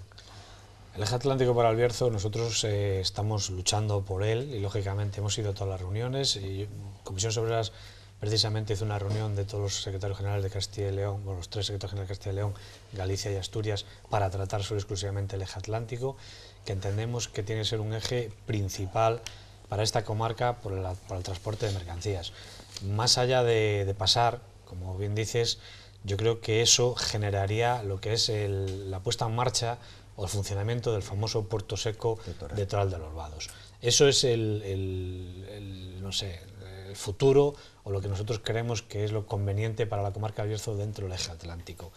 El eje atlántico para el Bierzo, nosotros estamos luchando por él y lógicamente hemos ido a todas las reuniones. Y Comisión Obreras precisamente hizo una reunión de todos los secretarios generales de Castilla y León, bueno, los 3 secretarios generales de Castilla y León, Galicia y Asturias, para tratar solo exclusivamente el eje atlántico, que entendemos que tiene que ser un eje principal para esta comarca por el transporte de mercancías. Más allá de pasar, como bien dices, yo creo que eso generaría lo que es la puesta en marcha o el funcionamiento del famoso puerto seco de Toral de los Vados. Eso es no sé, el futuro o lo que nosotros creemos que es lo conveniente para la comarca del Bierzo dentro del eje atlántico.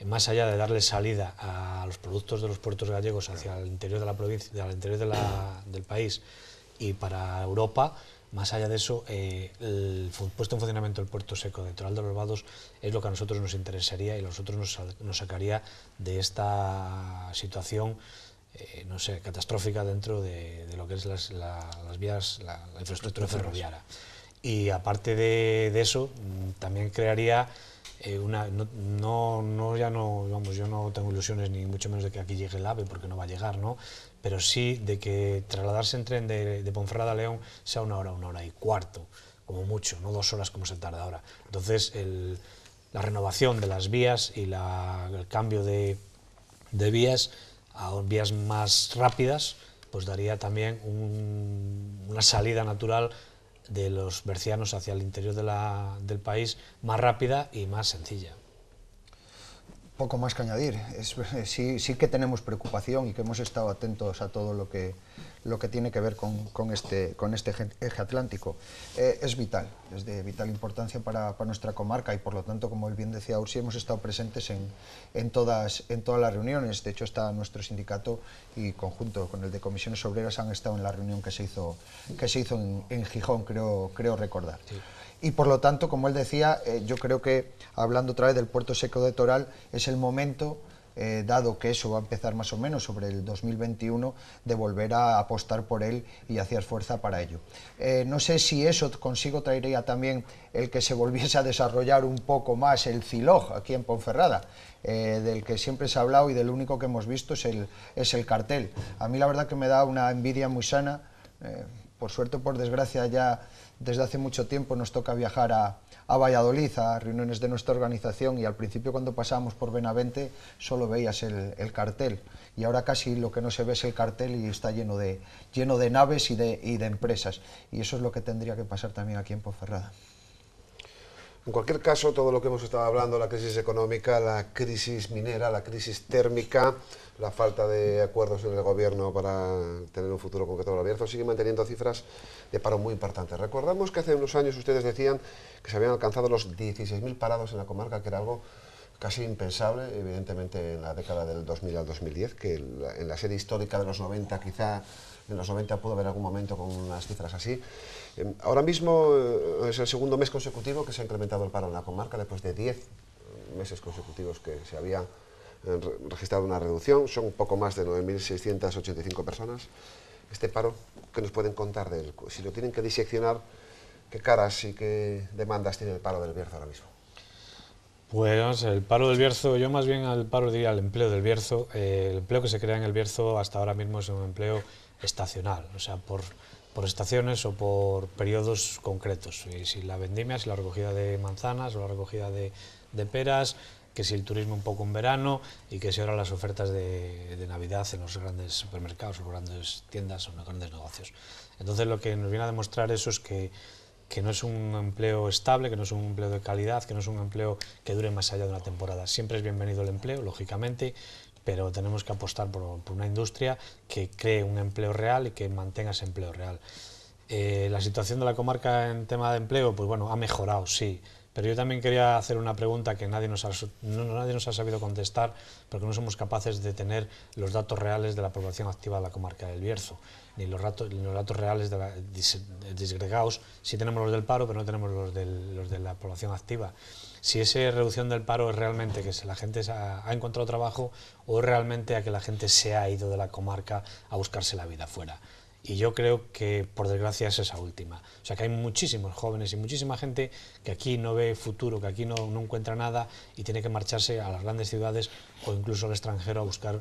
más allá de darle salida a los productos de los puertos gallegos hacia el interior de la provincia, al interior del país y para Europa, más allá de eso, el puesto en funcionamiento del puerto seco de Toral de los Vados es lo que a nosotros nos interesaría y a nosotros nos sacaría de esta situación no sé, catastrófica dentro de lo que es las vías, la infraestructura ferroviaria. Y aparte de eso, también crearía vamos, yo no tengo ilusiones ni mucho menos de que aquí llegue el AVE, porque no va a llegar, ¿no? Pero sí de que trasladarse en tren de Ponferrada a León sea una hora y cuarto, como mucho, no 2 horas como se tarda ahora. Entonces, la renovación de las vías y el cambio de vías a vías más rápidas, pues daría también una salida natural de los bercianos hacia el interior del país más rápida y más sencilla. Poco más que añadir. Sí que tenemos preocupación y que hemos estado atentos a todo lo que tiene que ver con este eje atlántico. Es vital, es de vital importancia para nuestra comarca y por lo tanto, como bien decía Ursi, hemos estado presentes en todas las reuniones. De hecho, está nuestro sindicato y conjunto con el de Comisiones Obreras han estado en la reunión que se hizo en Gijón, creo recordar. Sí. Y por lo tanto, como él decía, yo creo que, hablando otra vez del puerto seco de Toral, es el momento, dado que eso va a empezar más o menos sobre el 2021, de volver a apostar por él y hacer fuerza para ello. No sé si eso consigo traería también el que se volviese a desarrollar un poco más el CILOG aquí en Ponferrada, del que siempre se ha hablado y del único que hemos visto es el cartel. A mí la verdad que me da una envidia muy sana, por suerte o por desgracia ya desde hace mucho tiempo nos toca viajar a Valladolid, a reuniones de nuestra organización, y al principio cuando pasábamos por Benavente solo veías el cartel, y ahora casi lo que no se ve es el cartel y está lleno de naves y de empresas, y eso es lo que tendría que pasar también aquí en Ponferrada. En cualquier caso, todo lo que hemos estado hablando, la crisis económica, la crisis minera, la crisis térmica, la falta de acuerdos en el gobierno para tener un futuro concreto del Bierzo, sigue manteniendo cifras de paro muy importantes. Recordamos que hace unos años ustedes decían que se habían alcanzado los 16.000 parados en la comarca, que era algo casi impensable, evidentemente en la década del 2000 al 2010, que en la serie histórica de los 90 quizá en los 90 pudo haber algún momento con unas cifras así. Ahora mismo es el segundo mes consecutivo que se ha incrementado el paro en la comarca, después de 10 meses consecutivos que se había registrado una reducción. Son un poco más de 9.685 personas. Este paro, ¿qué nos pueden contar de él? Si lo tienen que diseccionar, ¿qué caras y qué demandas tiene el paro del Bierzo ahora mismo? Pues el paro del Bierzo, yo más bien al paro diría el empleo del Bierzo. El empleo que se crea en el Bierzo hasta ahora mismo es un empleo estacional, o sea, por estaciones o por periodos concretos. Y si la vendimia, si la recogida de manzanas o la recogida de peras, que si el turismo un poco en verano y que si ahora las ofertas de Navidad en los grandes supermercados, o las grandes tiendas o en los grandes negocios. Entonces lo que nos viene a demostrar eso es que no es un empleo estable, que no es un empleo de calidad, que no es un empleo que dure más allá de una temporada. Siempre es bienvenido el empleo, lógicamente, pero tenemos que apostar por una industria que cree un empleo real y que mantenga ese empleo real. La situación de la comarca en tema de empleo, pues bueno, ha mejorado, sí, pero yo también quería hacer una pregunta que nadie nos ha sabido contestar, porque no somos capaces de tener los datos reales de la población activa de la comarca del Bierzo, ni los datos reales disgregados. Sí tenemos los del paro, pero no tenemos los de la población activa. Si esa reducción del paro es realmente que la gente ha encontrado trabajo o es realmente a que la gente se ha ido de la comarca a buscarse la vida fuera. Y yo creo que, por desgracia, es esa última. O sea, que hay muchísimos jóvenes y muchísima gente que aquí no ve futuro, que aquí no encuentra nada y tiene que marcharse a las grandes ciudades o incluso al extranjero a buscar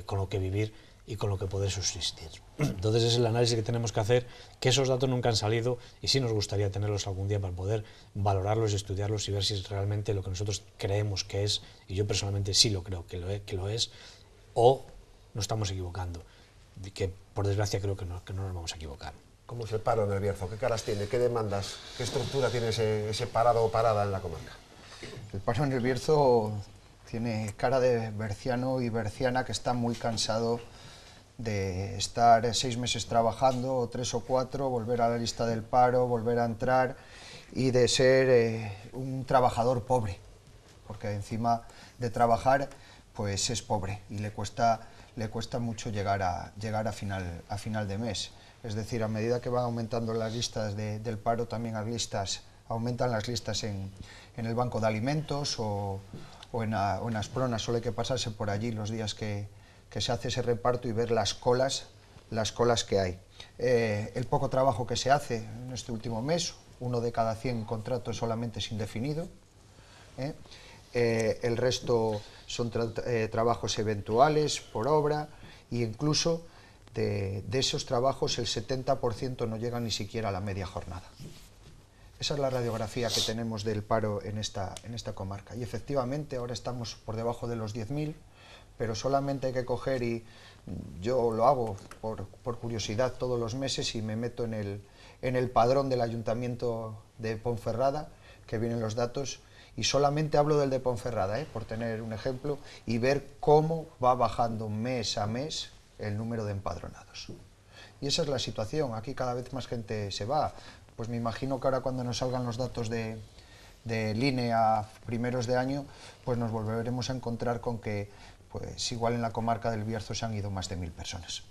con lo que vivir y con lo que poder subsistir. Entonces ese es el análisis que tenemos que hacer, que esos datos nunca han salido y sí nos gustaría tenerlos algún día para poder valorarlos y estudiarlos y ver si es realmente lo que nosotros creemos que es, y yo personalmente sí lo creo que lo es, o nos estamos equivocando, que por desgracia creo que no nos vamos a equivocar. ¿Cómo es el paro en el Bierzo? ¿Qué caras tiene? ¿Qué demandas? ¿Qué estructura tiene ese parado o parada en la comarca? El paro en el Bierzo tiene cara de berciano y berciana que está muy cansado de estar 6 meses trabajando, o 3 o 4, volver a la lista del paro, volver a entrar y de ser un trabajador pobre, porque encima de trabajar, pues es pobre y le cuesta mucho llegar a final de mes. Es decir, a medida que van aumentando las listas del paro, también aumentan las listas en el banco de alimentos o en Asprona. Solo hay que pasarse por allí los días que se hace ese reparto y ver las colas que hay. El poco trabajo que se hace en este último mes, 1 de cada 100 contratos solamente es indefinido. El resto son trabajos eventuales, por obra, e incluso de esos trabajos el 70% no llegan ni siquiera a la media jornada. Esa es la radiografía que tenemos del paro en esta comarca. Y efectivamente ahora estamos por debajo de los 10.000, pero solamente hay que coger, y yo lo hago por curiosidad todos los meses, y me meto en el padrón del Ayuntamiento de Ponferrada, que vienen los datos, y solamente hablo del de Ponferrada, por tener un ejemplo, y ver cómo va bajando mes a mes el número de empadronados. Y esa es la situación. Aquí cada vez más gente se va. Pues me imagino que ahora, cuando nos salgan los datos del INE a primeros de año, pues nos volveremos a encontrar con que, pues igual en la comarca del Bierzo se han ido más de 1.000 personas.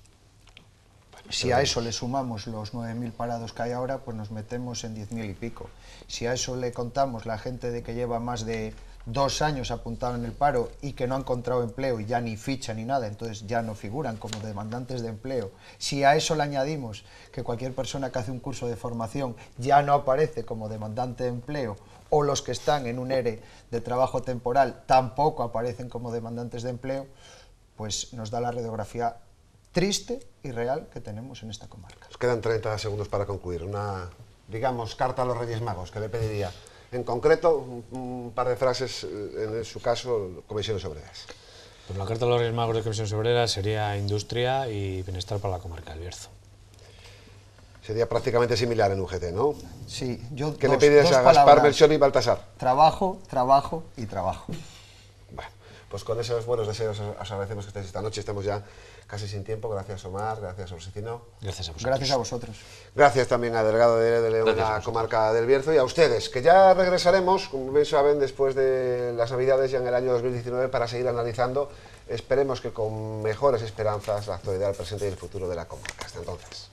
Si a eso le sumamos los 9.000 parados que hay ahora, pues nos metemos en 10.000 y pico. Si a eso le contamos la gente de que lleva más de 2 años apuntado en el paro y que no ha encontrado empleo y ya ni ficha ni nada, entonces ya no figuran como demandantes de empleo. Si a eso le añadimos que cualquier persona que hace un curso de formación ya no aparece como demandante de empleo, o los que están en un ERE de trabajo temporal tampoco aparecen como demandantes de empleo, pues nos da la radiografía triste y real que tenemos en esta comarca. Nos quedan 30 segundos para concluir. Una, digamos, carta a los Reyes Magos que le pediría. En concreto, un par de frases, en su caso, Comisiones Obreras. Pues la carta a los Reyes Magos de Comisiones Obreras sería industria y bienestar para la comarca del Bierzo. Sería prácticamente similar en UGT, ¿no? Sí, yo ¿Qué le pedirías a Gaspar, Melchor y Baltasar? Trabajo, trabajo y trabajo. Bueno, pues con esos buenos deseos os agradecemos que estéis esta noche. Estamos ya casi sin tiempo. Gracias, Omar. Gracias, Orsicino. Gracias a vosotros. Gracias a vosotros. Gracias también a Delgado de León, a la comarca del Bierzo, y a ustedes, que ya regresaremos, como bien saben, después de las Navidades, ya en el año 2019, para seguir analizando, esperemos que con mejores esperanzas, la actualidad, el presente y el futuro de la comarca. Hasta entonces.